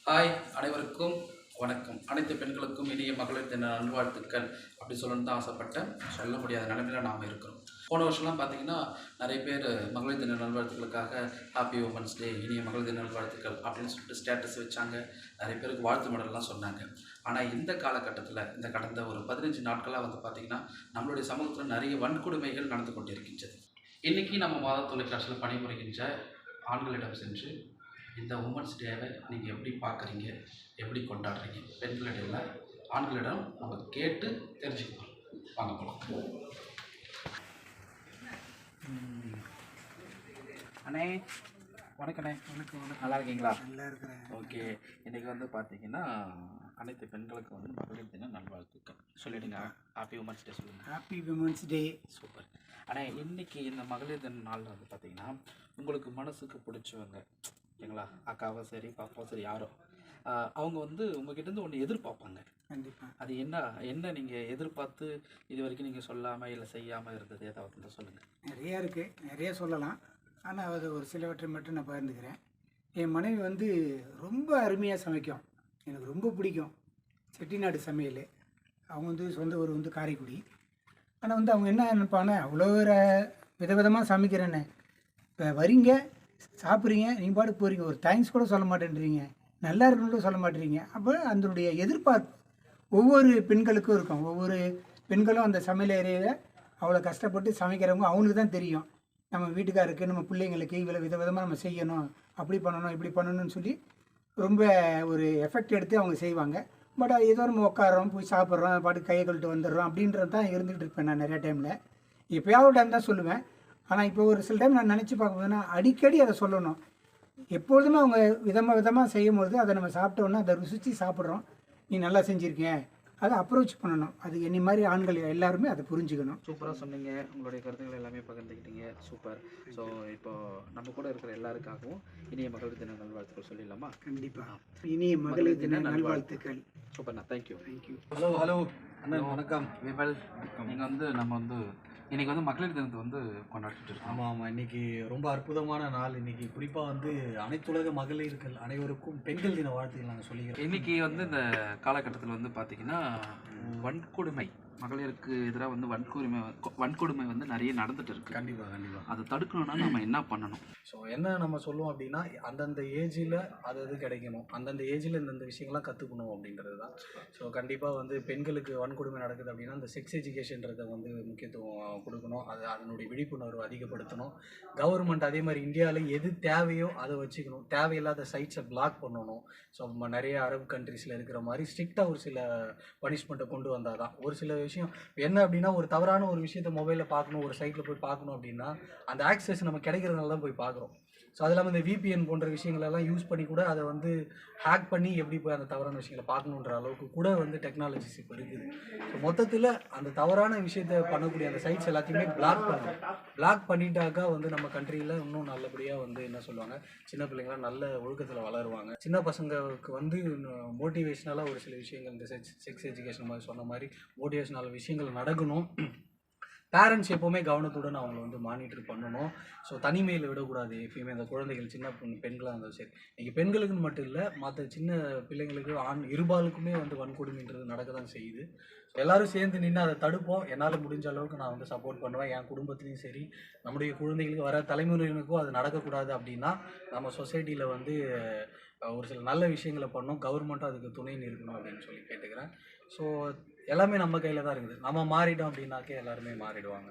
Hi அனைவருக்கும் வணக்கம். அனைத்து பெண்களுக்கும் இனிய மகளிர் தின நல்வாழ்த்துக்கள் அப்படி சொல்லணும்னு தான் ஆசைப்பட்டேன். சொல்ல முடியாத நிலைமையில் நாம் இருக்கிறோம். போன வருஷம்லாம் பார்த்தீங்கன்னா நிறைய பேர் மகளிர் தின நல்வாழ்த்துக்களுக்காக ஹாப்பி உமன்ஸ் டே, இனிய மகளிர் தின நல்வாழ்த்துக்கள் அப்படின்னு சொல்லிட்டு ஸ்டேட்டஸ் வச்சாங்க. நிறைய பேருக்கு வாழ்த்து மடல்லாம் சொன்னாங்க. ஆனால் இந்த காலகட்டத்தில் இந்த கடந்த ஒரு 15 நாட்களாக வந்து பார்த்திங்கன்னா நம்மளுடைய சமூகத்தில் நிறைய வன்கொடுமைகள் நடந்து கொண்டிருக்கின்றது. இன்றைக்கி நம்ம மாத தொலைக்காட்சியில் பணிபுரிகின்ற ஆண்களிடம் சென்று இந்த உமன்ஸ் டேவை நீங்கள் எப்படி பார்க்குறீங்க, எப்படி கொண்டாடுறீங்க, பெண்களிடையில் ஆண்களிடம் நம்ம கேட்டு தெரிஞ்சுக்கலாம். வாங்க போகலாம். அண்ணே வணக்கண்ணே. வணக்கம் வணக்கம். நல்லா இருக்கீங்களா? நல்லா இருக்கிறேன். ஓகே. இன்றைக்கி வந்து பார்த்தீங்கன்னா அனைத்து பெண்களுக்கும் வந்து மகளிர் தின நல்வாழ்த்துக்கள் சொல்லிவிடுங்க. ஹாப்பி உமன்ஸ் டே சொல்லுங்கள். Happy women's day. சூப்பர். ஆனால் இன்றைக்கி இந்த மகளிர் தின நாளில் வந்து பார்த்திங்கன்னா உங்களுக்கு மனசுக்கு பிடிச்சவங்க ஓகேங்களா, அக்காவோ சரி பாப்பாவோ சரி யாரோ அவங்க வந்து உங்ககிட்டேருந்து ஒன்று எதிர்பார்ப்பாங்க. கண்டிப்பாக. அது என்ன நீங்கள் எதிர்பார்த்து இது வரைக்கும் நீங்கள் சொல்லாமல் இல்லை செய்யாமல் இருந்தது ஏதாவது இருந்தால் சொல்லுங்கள். நிறையா இருக்குது, நிறைய சொல்லலாம். ஆனால் அது ஒரு சிலவற்றை மட்டும் நான் பகிர்ந்துக்கிறேன். என் மனைவி வந்து ரொம்ப அருமையாக சமைக்கும். எனக்கு ரொம்ப பிடிக்கும் செட்டிநாடு சமையல். அவங்க வந்து சொந்த ஊர் வந்து காரைக்குடி. ஆனால் வந்து அவங்க என்ன நினைப்பாங்கன்னா, அவ்வளோ விதவிதமாக சமைக்கிறேன்னு இப்போ வரீங்க சாப்பிட்றீங்க, நீங்கள் பாட்டு போகிறீங்க, ஒரு தேங்க்ஸ் கூட சொல்ல மாட்டேன்றீங்க, நல்லா இருக்குன்னு சொல்ல மாட்டேறீங்க. அப்போ அதனுடைய எதிர்பார்ப்பு ஒவ்வொரு பெண்களுக்கும் இருக்கும். ஒவ்வொரு பெண்களும் அந்த சமையல் ஏரியாவில் அவ்வளோ கஷ்டப்பட்டு சமைக்கிறவங்க அவங்களுக்கு தான் தெரியும். நம்ம வீட்டுக்காருக்கு நம்ம பிள்ளைங்களுக்கு இவ்வளோ விதவிதமாக நம்ம செய்யணும், அப்படி பண்ணணும் இப்படி பண்ணணும்னு சொல்லி ரொம்ப ஒரு எஃபெக்ட் எடுத்து அவங்க செய்வாங்க. பட் ஏதோ நம்ம உட்காரோம், போய் சாப்பிட்றோம், பாட்டு கையை கழுவிட்டு வந்துடுறோம் அப்படின்றது தான் இருந்துகிட்டு இருப்பேன் நான் நிறையா டைமில். எப்போயாவது டைம் தான் சொல்லுவேன். ஆனால் இப்போ ஒரு சில டைம் நான் நினச்சி பார்க்கும்போதுன்னா அடிக்கடி அதை சொல்லணும். எப்பொழுதுமே அவங்க விதமாக செய்யும்போது அதை நம்ம சாப்பிட்டோன்னா அதை ருசித்து சாப்பிட்றோம். நீ நல்லா செஞ்சுருக்கேன், அதை அப்ரோச் பண்ணணும். அது என்னை மாதிரி ஆண்கள் எல்லாருமே அதை புரிஞ்சுக்கணும். சூப்பராக சொன்னீங்க. உங்களுடைய கருத்துக்கள் எல்லாமே பகிர்ந்துக்கிட்டீங்க. சூப்பர். ஸோ இப்போது நம்ம கூட இருக்கிற எல்லாருக்காகவும் இனிய மகளிர் தின நல்வாழ்த்துக்கள் சொல்லிடலாமா? கண்டிப்பாக. இனிய மகளிர் தின நல்வாழ்த்துக்கள். சூப்பர்ண்ணா. தேங்க்யூ. ஹலோ அண்ணா வணக்கம். விமல், நீங்கள் வந்து நம்ம வந்து இன்றைக்கி வந்து மகளிர் தினத்தை வந்து கொண்டாடிட்டு இருக்கோம். ஆமாம், இன்றைக்கி ரொம்ப அற்புதமான நாள். இன்றைக்கி குறிப்பாக வந்து அனைத்துலக மகளிர்கள் அனைவருக்கும் பெண்கள் தின வாழ்த்துக்கள் நாங்கள் சொல்லிக்கிறோம். இன்றைக்கி வந்து இந்த காலகட்டத்தில் வந்து பார்த்திங்கன்னா வன்கொடுமை, மகளிருக்கு எதிராக வந்து வன்கொடுமை வந்து நிறைய நடந்துட்டு இருக்குது. கண்டிப்பாக அதை தடுக்கணும்னா நம்ம என்ன பண்ணணும்? ஸோ என்ன நம்ம சொல்லுவோம் அப்படின்னா, அந்தந்த ஏஜில் அது கிடைக்கணும், அந்தந்த ஏஜில் இந்தந்த விஷயங்கள்லாம் கற்றுக்கணும் அப்படின்றது தான். ஸோ கண்டிப்பாக வந்து பெண்களுக்கு வன்கொடுமை நடக்குது அப்படின்னா அந்த செக்ஸ் எஜுகேஷன்றதை வந்து முக்கியத்துவம் கொடுக்கணும். அதனுடைய விழிப்புணர்வு அதிகப்படுத்தணும். கவர்மெண்ட் அதே மாதிரி இந்தியாவில் எது தேவையோ அதை வச்சுக்கணும். தேவையில்லாத சைட்ஸை பிளாக் பண்ணணும். ஸோ நிறைய அரபு கண்ட்ரீஸில் இருக்கிற மாதிரி ஸ்ட்ரிக்டாக ஒரு சில பனிஷ்மெண்ட்டை கொண்டு வந்தால் தான். ஒரு சில விஷயம் என்ன அப்படின்னா, ஒரு தவறான ஒரு விஷயத்த மொபைலில் பார்க்கணும், ஒரு சைட்டில் போய் பார்க்கணும் அப்படின்னா அந்த ஆக்சஸ் நம்ம கிடைக்கிறதுனால தான் போய் பார்க்குறோம். ஸோ அது இல்லாமல் இந்த விபிஎன் போன்ற விஷயங்களெல்லாம் யூஸ் பண்ணி கூட அதை வந்து ஹேக் பண்ணி எப்படி போய் அந்த தவறான விஷயங்களை பார்க்கணுன்ற அளவுக்கு கூட வந்து டெக்னாலஜிஸ் இப்போ இருக்குது. ஸோ மொத்தத்தில் அந்த தவறான விஷயத்தை பண்ணக்கூடிய அந்த சைட்ஸ் எல்லாத்தையுமே பிளாக் பண்ணிட்டாக்கா வந்து நம்ம கண்ட்ரியில் இன்னும் நல்லபடியாக வந்து என்ன சொல்லுவாங்க, சின்ன பிள்ளைங்களாம் நல்ல ஒழுக்கத்தில் வளருவாங்க. சின்ன பசங்களுக்கு வந்து மோட்டிவேஷ்னலாக ஒரு சில விஷயங்கள் இந்த செக்ஸ் எஜுகேஷன் மாதிரி சொன்ன மாதிரி மோட்டிவேஷ்னல் விஷயங்கள் நடக்கணும். பேரண்ட்ஸ் எப்போவுமே கவனத்துடன் அவங்கள வந்து மானிட்டர் பண்ணணும். ஸோ தனிமையில் விடக்கூடாது. எப்பயுமே அந்த குழந்தைகள் சின்ன பெண்களாக இருந்தாலும் சரி, இன்றைக்கி பெண்களுக்குன்னு மட்டும் இல்லை, மற்ற சின்ன பிள்ளைங்களுக்கு இருபாலுக்குமே வந்து வன்கொடுமைன்றது நடக்க தான் செய்யுது. எல்லோரும் சேர்ந்து நின்று அதை தடுப்போம். என்னால் முடிஞ்ச அளவுக்கு நான் வந்து சப்போர்ட் பண்ணுவேன். என் குடும்பத்துலேயும் சரி, நம்முடைய குழந்தைகளுக்கு வர தலைமுறையினருக்கும் அது நடக்கக்கூடாது அப்படின்னா நம்ம சொசைட்டியில் வந்து ஒரு சில நல்ல விஷயங்களை பண்ணணும். கவர்மெண்ட்டும் அதுக்கு துணை நிற்கணும் அப்படின்னு சொல்லி கேட்டுக்கிறேன். ஸோ எல்லாமே நம்ம கையில் தான் இருக்குது. நம்ம மாறிட்டோம் அப்படின்னாக்கே எல்லாருமே மாறிடுவாங்க.